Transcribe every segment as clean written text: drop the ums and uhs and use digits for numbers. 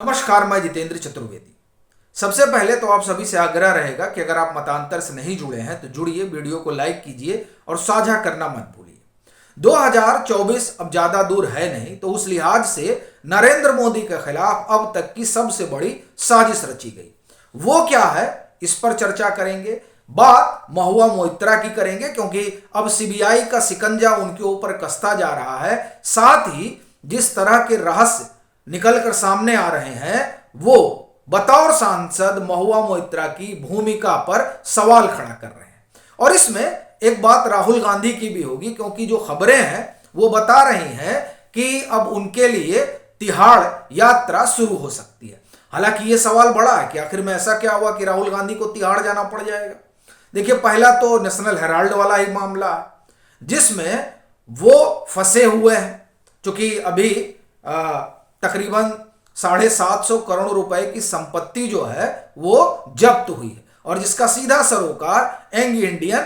नमस्कार, मैं जितेंद्र चतुर्वेदी। सबसे पहले तो आप सभी से आग्रह रहेगा कि अगर आप मतांतर से नहीं जुड़े हैं तो जुड़िए, वीडियो को लाइक कीजिए और साझा करना मत भूलिए। 2024 अब ज्यादा दूर है नहीं, तो उस लिहाज से नरेंद्र मोदी के खिलाफ अब तक की सबसे बड़ी साजिश रची गई। वो क्या है, इस पर चर्चा करेंगे। बात महुआ मोइत्रा की करेंगे, क्योंकि अब सीबीआई का शिकंजा उनके ऊपर कसता जा रहा है। साथ ही जिस तरह के रहस्य निकल कर सामने आ रहे हैं, वो बतौर सांसद महुआ मोइत्रा की भूमिका पर सवाल खड़ा कर रहे हैं। और इसमें एक बात राहुल गांधी की भी होगी, क्योंकि जो खबरें हैं वो बता रही हैं कि अब उनके लिए तिहाड़ यात्रा शुरू हो सकती है। हालांकि ये सवाल बड़ा है कि आखिर में ऐसा क्या हुआ कि राहुल गांधी को तिहाड़ जाना पड़ जाएगा। देखिए, पहला तो नेशनल हेराल्ड वाला ही मामला है, जिसमें वो फंसे हुए हैं। चूंकि अभी तकरीबन 750 करोड़ रुपए की संपत्ति जो है वो जब्त हुई है, और जिसका सीधा सरोकार एंग इंडियन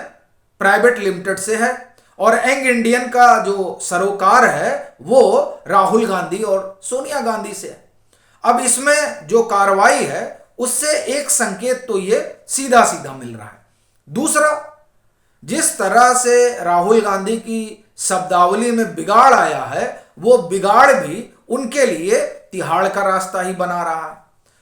प्राइवेट लिमिटेड से है। और एंग इंडियन का जो सरोकार है वो राहुल गांधी और सोनिया गांधी से है। अब इसमें जो कार्रवाई है उससे एक संकेत तो ये सीधा सीधा मिल रहा है। दूसरा, जिस तरह से राहुल गांधी की शब्दावली में बिगाड़ आया है, वो बिगाड़ भी उनके लिए तिहाड़ का रास्ता ही बना रहा है।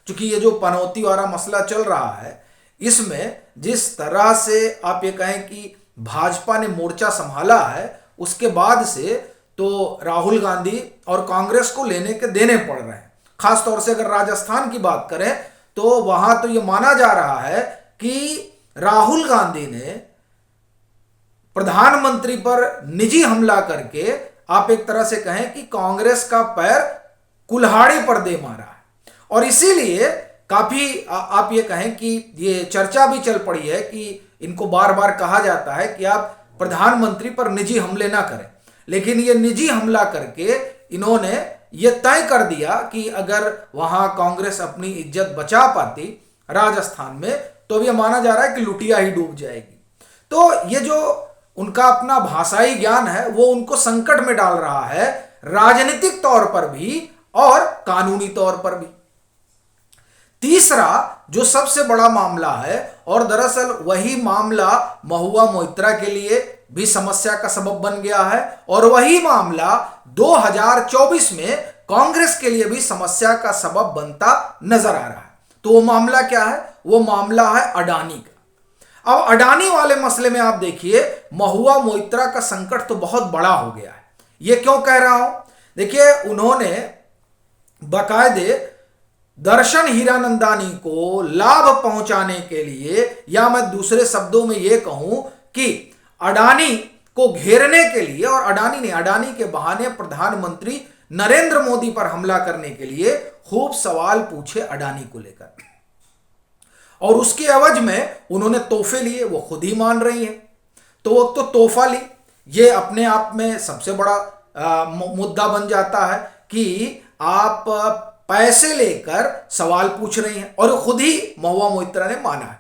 क्योंकि ये जो पनौती वाला मसला चल रहा है, इसमें जिस तरह से आप ये कहें कि भाजपा ने मोर्चा संभाला है, उसके बाद से तो राहुल गांधी और कांग्रेस को लेने के देने पड़ रहे हैं। खासतौर से अगर राजस्थान की बात करें तो वहां तो ये माना जा रहा है कि राहुल गांधी ने प्रधानमंत्री पर निजी हमला करके, आप एक तरह से कहें कि कांग्रेस का पैर कुल्हाड़ी पर दे मारा है। और इसीलिए काफी आप ये कहें कि ये चर्चा भी चल पड़ी है कि इनको बार बार कहा जाता है कि आप प्रधानमंत्री पर निजी हमले ना करें, लेकिन ये निजी हमला करके इन्होंने ये तय कर दिया कि अगर वहां कांग्रेस अपनी इज्जत बचा पाती राजस्थान में, तो अब ये माना जा रहा है कि लुटिया ही डूब जाएगी। तो ये जो उनका अपना भाषाई ज्ञान है वो उनको संकट में डाल रहा है, राजनीतिक तौर पर भी और कानूनी तौर पर भी। तीसरा जो सबसे बड़ा मामला है, और दरअसल वही मामला महुआ मोइत्रा के लिए भी समस्या का सबब बन गया है, और वही मामला 2024 में कांग्रेस के लिए भी समस्या का सबब बनता नजर आ रहा है। तो वो मामला क्या है? वो मामला है अडानी का। अब अडानी वाले मसले में आप देखिए, महुआ मोइत्रा का संकट तो बहुत बड़ा हो गया है। ये क्यों कह रहा हूं? देखिए, उन्होंने बाकायदे दर्शन हीरानंदानी को लाभ पहुंचाने के लिए, या मैं दूसरे शब्दों में यह कहूं कि अडानी को घेरने के लिए, और अडानी के बहाने प्रधानमंत्री नरेंद्र मोदी पर हमला करने के लिए खूब सवाल पूछे अडानी को लेकर, और उसके एवज में उन्होंने तोहफे लिए। वो खुद ही मान रही है, तो वो तो तोहफा ली। ये अपने आप में सबसे बड़ा मुद्दा बन जाता है कि आप पैसे लेकर सवाल पूछ रही हैं, और खुद ही महुआ मोइत्रा ने माना है।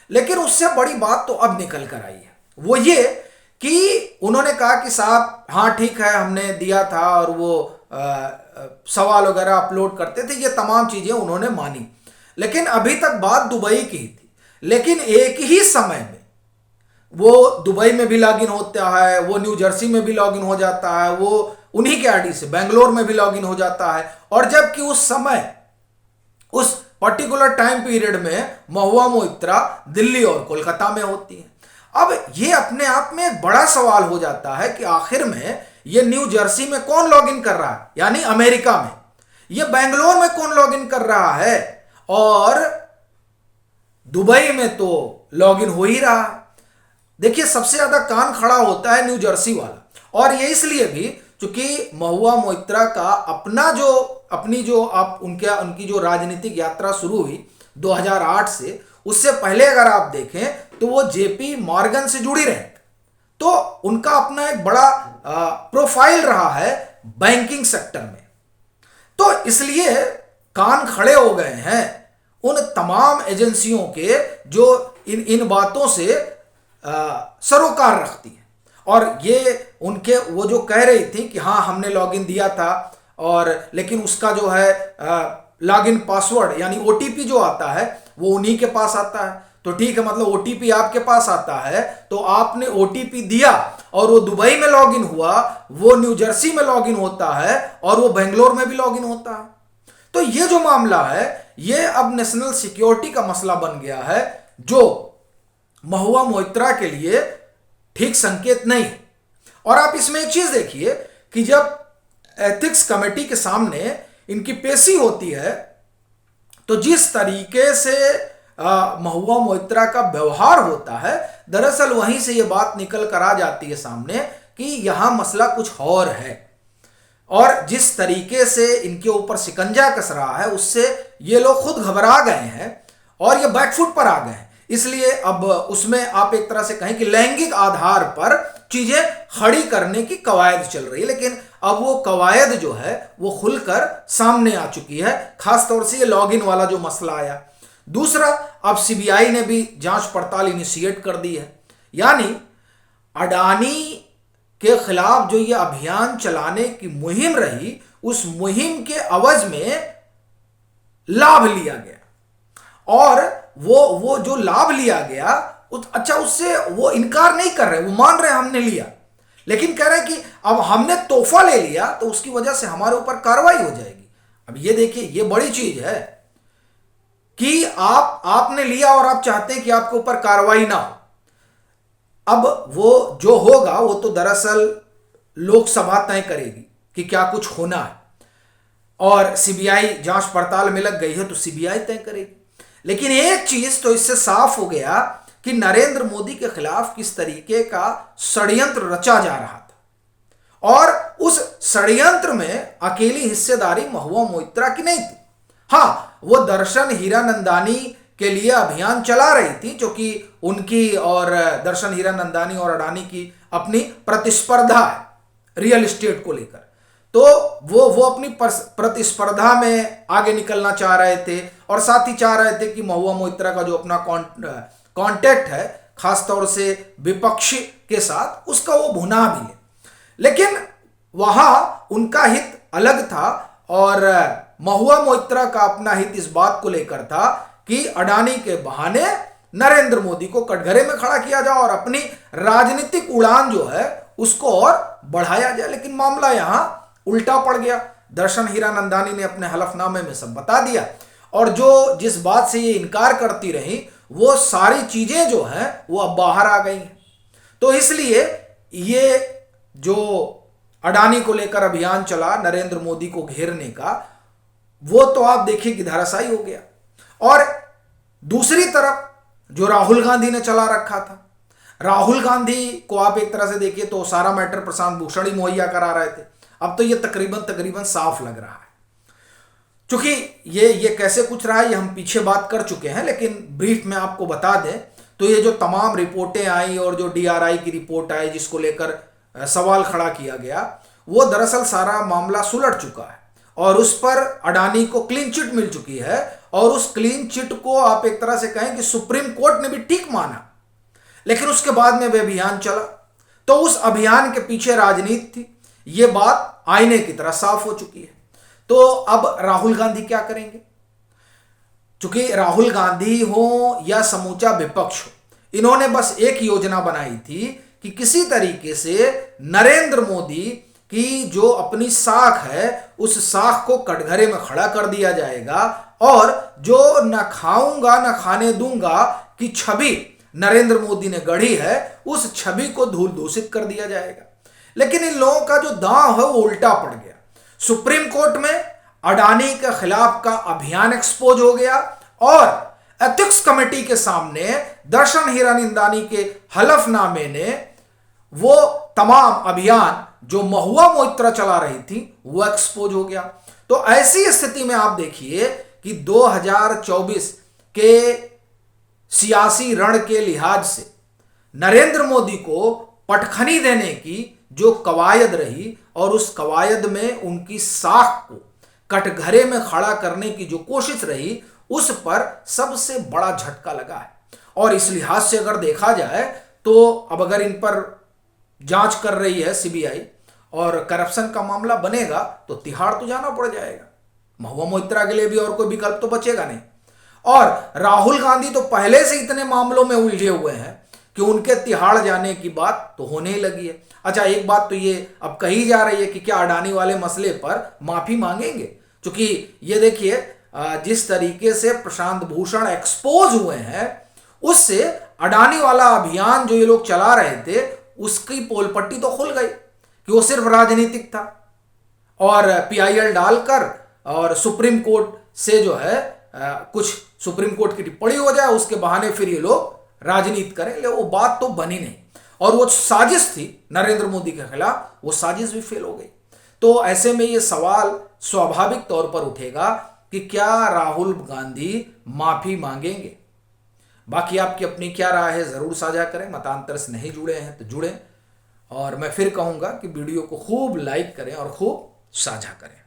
लेकिन उससे बड़ी बात तो अब निकल कर आई है, वो ये कि उन्होंने कहा कि साहब हाँ ठीक है, हमने दिया था, और वो सवाल वगैरह अपलोड करते थे, ये तमाम चीजें उन्होंने मानी। लेकिन अभी तक बात दुबई की ही थी। लेकिन एक ही समय में वो दुबई में भी लॉगिन होता है, वो न्यू जर्सी में भी लॉगिन हो जाता है, वो उन्हीं के आईडी से बेंगलोर में भी लॉगिन हो जाता है। और जबकि उस समय, उस पर्टिकुलर टाइम पीरियड में महुआ मोइत्रा दिल्ली और कोलकाता में होती है। अब ये अपने आप में एक बड़ा सवाल हो जाता है कि आखिर में ये न्यू जर्सी में कौन लॉगिन कर रहा है, यानी अमेरिका में, ये बेंगलोर में कौन लॉगिन कर रहा है, और दुबई में तो लॉगिन हो ही रहा है। देखिए, सबसे ज्यादा कान खड़ा होता है न्यू जर्सी वाला, और ये इसलिए भी क्योंकि महुआ मोइत्रा का उनकी जो राजनीतिक यात्रा शुरू हुई 2008 से, उससे पहले अगर आप देखें तो वो जेपी मॉर्गन से जुड़ी रहे, तो उनका अपना एक बड़ा प्रोफाइल रहा है बैंकिंग सेक्टर में। तो इसलिए कान खड़े हो गए हैं उन तमाम एजेंसियों के जो इन बातों से सरोकार रखती हैं। और ये उनके वो जो कह रही थी कि हाँ हमने लॉगिन दिया था, और लेकिन उसका जो है लॉगिन पासवर्ड यानी ओटीपी जो आता है वो उन्हीं के पास आता है। तो ठीक है, मतलब ओटीपी आपके पास आता है तो आपने ओटीपी दिया और वो दुबई में लॉगिन हुआ, वो न्यू जर्सी में लॉगिन होता है और वो बेंगलोर में भी लॉगिन होता है। तो ये जो मामला है ये अब नेशनल सिक्योरिटी का मसला बन गया है, जो महुआ मोइत्रा के लिए ठीक संकेत नहीं। और आप इसमें एक चीज देखिए कि जब एथिक्स कमेटी के सामने इनकी पेशी होती है तो जिस तरीके से महुआ मोइत्रा का व्यवहार होता है, दरअसल वहीं से यह बात निकल कर आ जाती है सामने कि यहां मसला कुछ और है। और जिस तरीके से इनके ऊपर शिकंजा कस रहा है उससे ये लोग खुद घबरा गए हैं और ये बैकफुट पर आ गए हैं। इसलिए अब उसमें आप एक तरह से कहें कि लैंगिक आधार पर चीजें खड़ी करने की कवायद चल रही है, लेकिन अब वो कवायद जो है वो खुलकर सामने आ चुकी है। खासतौर से ये लॉगिन वाला जो मसला आया। दूसरा, अब सीबीआई ने भी जांच पड़ताल इनिशिएट कर दी है, यानी अडानी के खिलाफ जो ये अभियान चलाने की मुहिम रही उस मुहिम के अवज में लाभ लिया गया। और वो जो लाभ लिया गया अच्छा, उससे वो इनकार नहीं कर रहे, वो मान रहे हमने लिया, लेकिन कह रहे हैं कि अब हमने तोहफा ले लिया तो उसकी वजह से हमारे ऊपर कार्रवाई हो जाएगी। अब ये देखिए, ये बड़ी चीज है कि आपने लिया और आप चाहते हैं कि आपके ऊपर कार्रवाई ना हो। अब वो जो होगा वो तो दरअसल लोकसभा तय करेगी कि क्या कुछ होना है, और सीबीआई जांच पड़ताल में लग गई है तो सीबीआई तय करेगी। लेकिन एक चीज तो इससे साफ हो गया कि नरेंद्र मोदी के खिलाफ किस तरीके का षड्यंत्र रचा जा रहा था, और उस षड्यंत्र में अकेली हिस्सेदारी महुआ मोइत्रा की नहीं थी। हाँ, वो दर्शन हीरानंदानी के लिए अभियान चला रही थी, क्योंकि उनकी और दर्शन हीरानंदानी और अडानी की अपनी प्रतिस्पर्धा है रियल एस्टेट को लेकर। तो वो अपनी प्रतिस्पर्धा में आगे निकलना चाह रहे थे, और साथ ही चाह रहे थे कि महुआ मोइत्रा का जो अपना कांटेक्ट है खासतौर से विपक्षी के साथ, उसका वो भुना भी ले। लेकिन वहां उनका हित अलग था और महुआ मोइत्रा का अपना हित इस बात को लेकर था कि अडानी के बहाने नरेंद्र मोदी को कटघरे में खड़ा किया जाए और अपनी राजनीतिक उड़ान जो है उसको और बढ़ाया जाए। लेकिन मामला यहां उल्टा पड़ गया। दर्शन हीरानंदानी ने अपने हलफनामे में सब बता दिया, और जो जिस बात से ये इनकार करती रही वो सारी चीजें जो हैं वो अब बाहर आ गई हैं। तो इसलिए ये जो अडानी को लेकर अभियान चला नरेंद्र मोदी को घेरने का, वो तो आप देखिए कि धराशायी हो गया। और दूसरी तरफ जो राहुल गांधी ने चला रखा था, राहुल गांधी को आप एक तरह से देखिए तो सारा मैटर प्रशांत भूषण ही मुहैया करा रहे थे। अब तो ये तकरीबन साफ लग रहा है, क्योंकि ये कैसे कुछ रहा है ये हम पीछे बात कर चुके हैं, लेकिन ब्रीफ में आपको बता दें तो ये जो तमाम रिपोर्टें आई और जो डीआरआई की रिपोर्ट आई जिसको लेकर सवाल खड़ा किया गया, वो दरअसल सारा मामला सुलट चुका है और उस पर अडानी को क्लीन चिट मिल चुकी है। और उस क्लीन चिट को आप एक तरह से कहें कि सुप्रीम कोर्ट ने भी ठीक माना, लेकिन उसके बाद में वह अभियान चला, तो उस अभियान के पीछे राजनीति थी, ये बात आईने की तरह साफ हो चुकी है। तो अब राहुल गांधी क्या करेंगे? चूंकि राहुल गांधी हो या समूचा विपक्ष हो, इन्होंने बस एक योजना बनाई थी कि किसी तरीके से नरेंद्र मोदी की जो अपनी साख है उस साख को कटघरे में खड़ा कर दिया जाएगा, और जो न खाऊंगा न खाने दूंगा की छवि नरेंद्र मोदी ने गढ़ी है उस छवि को धूल दूषित कर दिया जाएगा। लेकिन इन लोगों का जो दांव है वो उल्टा पड़ गया। सुप्रीम कोर्ट में अडानी के खिलाफ का अभियान एक्सपोज हो गया, और एथिक्स कमेटी के सामने दर्शन हीरानंदानी के हलफनामे ने वो तमाम अभियान जो महुआ मोइत्रा चला रही थी वो एक्सपोज हो गया। तो ऐसी स्थिति में आप देखिए कि 2024 के सियासी रण के लिहाज से नरेंद्र मोदी को पटखनी देने की जो कवायद रही और उस कवायद में उनकी साख को कटघरे में खड़ा करने की जो कोशिश रही, उस पर सबसे बड़ा झटका लगा है। और इस लिहाज से अगर देखा जाए तो अब अगर इन पर जांच कर रही है सीबीआई और करप्शन का मामला बनेगा तो तिहाड़ तो जाना पड़ जाएगा। महुआ मोइत्रा के लिए भी और कोई विकल्प तो बचेगा नहीं। और राहुल गांधी तो पहले से इतने मामलों में उलझे हुए हैं कि उनके तिहाड़ जाने की बात तो होने ही लगी है। अच्छा, एक बात तो ये अब कही जा रही है कि क्या अडानी वाले मसले पर माफी मांगेंगे, क्योंकि ये देखिए जिस तरीके से प्रशांत भूषण एक्सपोज हुए हैं, उससे अडानी वाला अभियान जो ये लोग चला रहे थे उसकी पोल पट्टी तो खुल गई कि वो सिर्फ राजनीतिक था। और पीआईएल डालकर और सुप्रीम कोर्ट से जो है कुछ सुप्रीम कोर्ट की टिप्पणी हो जाए, उसके बहाने फिर ये लोग राजनीति करें, ले वो बात तो बनी नहीं। और वो साजिश थी नरेंद्र मोदी के खिलाफ, वो साजिश भी फेल हो गई। तो ऐसे में ये सवाल स्वाभाविक तौर पर उठेगा कि क्या राहुल गांधी माफी मांगेंगे। बाकी आपकी अपनी क्या राय है जरूर साझा करें। मतांतर से नहीं जुड़े हैं तो जुड़ें, और मैं फिर कहूंगा कि वीडियो को खूब लाइक करें और खूब साझा करें।